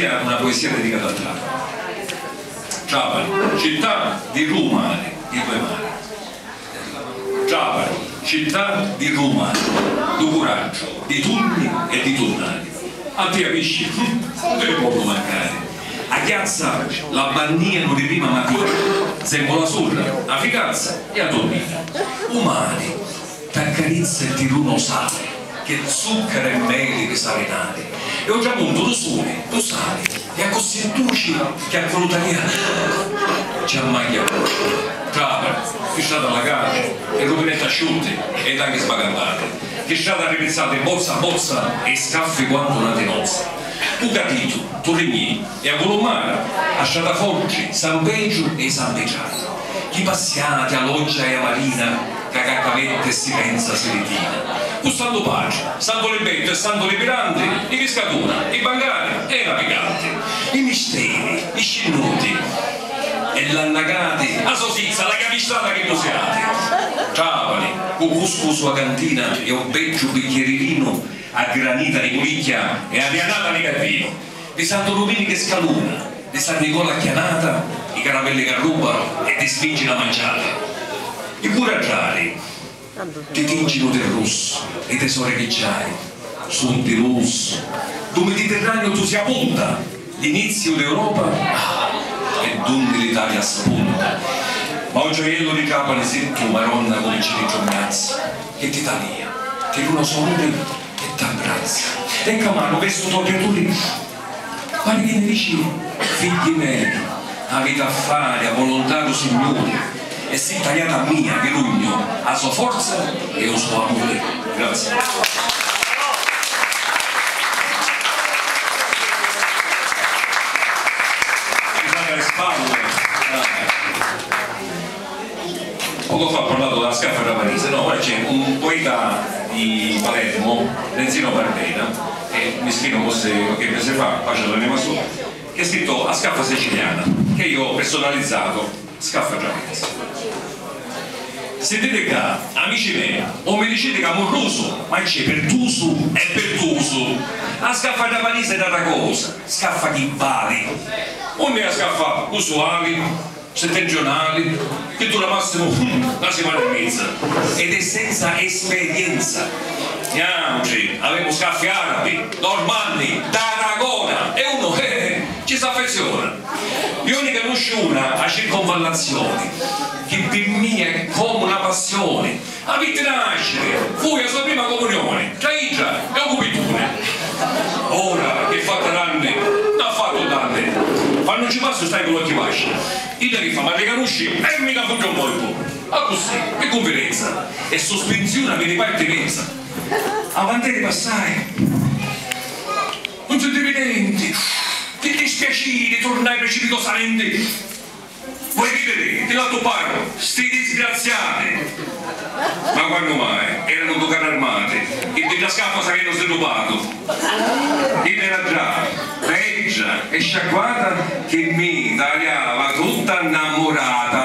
sia una poesia dedicata a Trapani. Trapani, città di Rumani, di due mari. Trapani, città di Rumani, di coraggio, di turni e di turnali. A te capisci? Non te ne può mancare. A piazza la bannia non di prima mattina, sembra la surra, a ficazza e a dormire. Umani, t'accarezza e ti runo sale, che zucchero e meli che salenari. E ho già punto tu soli, tu sali, e a così duci che a colutania ci ammagliamo. Trapani, che strada allagate, e rubinette asciutte ed anche sbagantate, che strada ripizzate bozza a bozza e scaffi quanto una tenozza. Tu capito, tu regni, e a Colommara, a Stradaforgi, San Peggio e San Peggiano. Chi passiate a Loggia e a Marina, che a Caccavette si pensa Seletina. Tu Santo Pace, Santo Lebetto e Santo Liberante, i Pescatuna, i Bancari e i Naviganti, i misteri, i scinnuti e l'annagati, la sosizza, la capistrata che posiate. Trapani, con cuscuso a cantina e un beccio bicchieririno a granita di Pulicchia e a Rianata di Carvino, di Santo Rubini che scaluna, di San Nicola chianata, i caravelle che rubano e ti spingi la mangiata. I curaggiari ti tingino del rosso, i tesori che c'hai, sul di lusso, tu Mediterraneo tu si appunta, l'inizio d'Europa e donde l'Italia spunta. Ma un gioiello di Trapani se tu, Maronna, cominci di giornazza, che ti talia, ti l'uno sorride e t'abbraccia. E Camano, vesto tocchiatori, quali viene vicino, figli miei, a vita a fare, a volontà signore, e si tagliata mia, che rugno, a sua forza e al suo amore. Grazie. Scusate le spalle. Poco fa ho parlato della scaffa trapanese, no? Ora c'è un poeta di Palermo, Lenzino Barbera, e mi scrivo forse qualche mese fa, pace all'anima sua, che ha scritto a scaffa siciliana, che io ho personalizzato, scaffa trapanese. Sentite qua, amici miei, o mi dicete che è amoroso, ma c'è pertuso e pertuso. La scaffa trapanese è una cosa, scaffa chi vale. Non è la scaffa usuali, settentrionali, che dura massimo una settimana e mezza, ed è senza esperienza. Neanche avevo scaffi arabi, normanni, d'Aragona, e uno ci si affeziona. Io ne conosco una a circonvallazione, che per me è come una passione. A vita nascere, fu la sua prima comunione, tra Idra e Ocupitune. Ora che fa 3 anni, non ha fatto danni, ma non ci passo stai con l'occhi basci. Idra che fa, ma le conosci? E mi dà tutto un colpo. Ah così, che confidenza, e sospensione per ripartenenza. Avanti di passare, non siete evidenti, che dispiacere, tornare precipitosamente. Vuoi vivere, ti lato pago, sti disgraziati. Ma quando mai? Erano 2 carri armati, e della scaffa si avevano sviluppato. Ed era già, reggia e sciacquata, che mi tagliava tutta innamorata.